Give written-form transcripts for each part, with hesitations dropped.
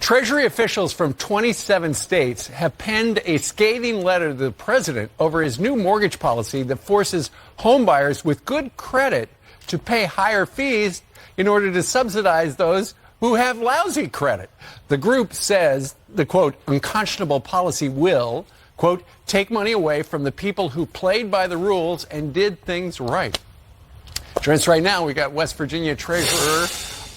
Treasury officials from 27 states have penned a scathing letter to the president over his new mortgage policy that forces homebuyers with good credit to pay higher fees in order to subsidize those who have lousy credit. The group says the, quote, unconscionable policy will, quote, take money away from the people who played by the rules and did things right. Joining us right now, we got West Virginia Treasurer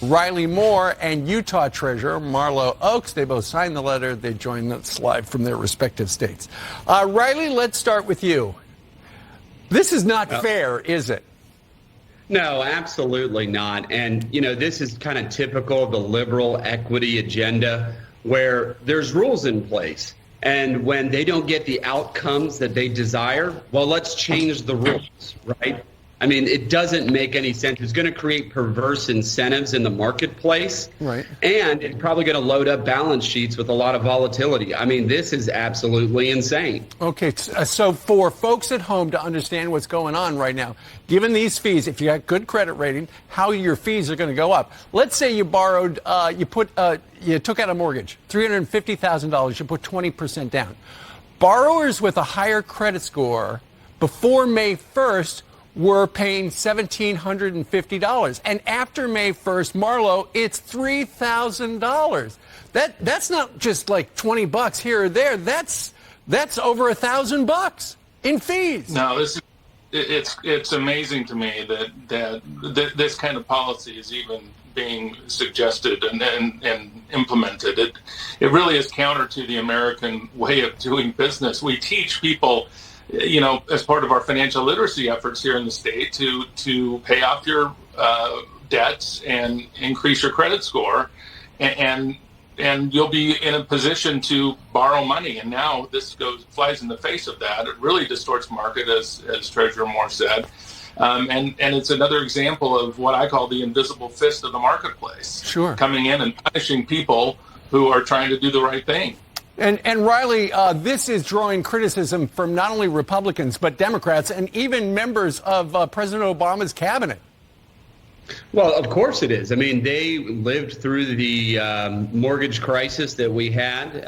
Riley Moore and Utah Treasurer Marlo Oaks. They both signed the letter. They joined us live from their respective states. Riley, let's start with you. This is not fair, is it? No, absolutely not. And, you know, this is kind of typical of the liberal equity agenda where there's rules in place. And when they don't get the outcomes that they desire, well, let's change the rules, right? I mean, it doesn't make any sense. It's going to create perverse incentives in the marketplace. Right. And it's probably going to load up balance sheets with a lot of volatility. I mean, this is absolutely insane. Okay, so for folks at home to understand what's going on right now, given these fees, if you got good credit rating, how your fees are going to go up. Let's say you borrowed, you took out a mortgage, $350,000, you put 20% down. Borrowers with a higher credit score before May 1st were paying $1,750. And after May 1st, Marlo, it's $3,000. That's not just like $20 here or there. That's over $1,000 in fees. No, it's amazing to me that this kind of policy is even being suggested and implemented. It really is counter to the American way of doing business. We teach people, you know, as part of our financial literacy efforts here in the state, to pay off your debts and increase your credit score, and you'll be in a position to borrow money. And now this flies in the face of that. It really distorts market, as Treasurer Moore said, and it's another example of what I call the invisible fist of the marketplace. Sure. Coming in and punishing people who are trying to do the right thing. And Riley, this is drawing criticism from not only Republicans, but Democrats and even members of President Obama's cabinet. Well, of course it is. I mean, they lived through the mortgage crisis that we had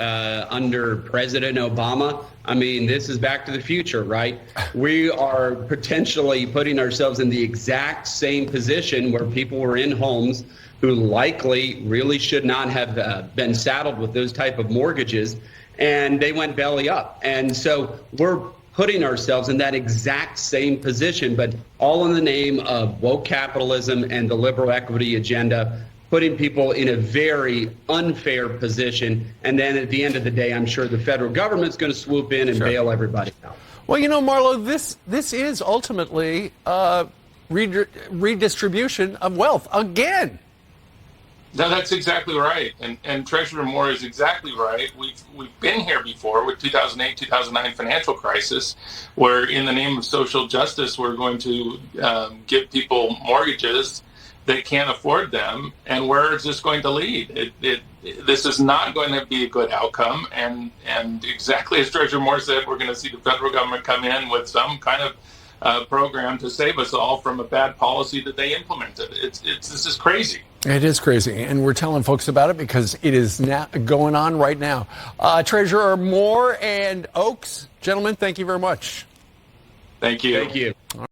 under President Obama. I mean, this is back to the future, right? We are potentially putting ourselves in the exact same position where people were in homes who likely really should not have been saddled with those type of mortgages, and they went belly up. And so we're putting ourselves in that exact same position, but all in the name of woke capitalism and the liberal equity agenda, putting people in a very unfair position. And then at the end of the day, I'm sure the federal government's going to swoop in and bail everybody out. Well, you know, Marlo, this is ultimately redistribution of wealth again. No, that's exactly right. And Treasurer Moore is exactly right. We've been here before with 2008, 2009 financial crisis, where in the name of social justice, we're going to give people mortgages that can't afford them. And where is this going to lead? This is not going to be a good outcome. And exactly as Treasurer Moore said, we're going to see the federal government come in with some kind of program to save us all from a bad policy that they implemented. This is crazy. It is crazy, and we're telling folks about it because it is now going on right now. Treasurer Moore and Oaks, gentlemen, thank you very much. Thank you. Thank you.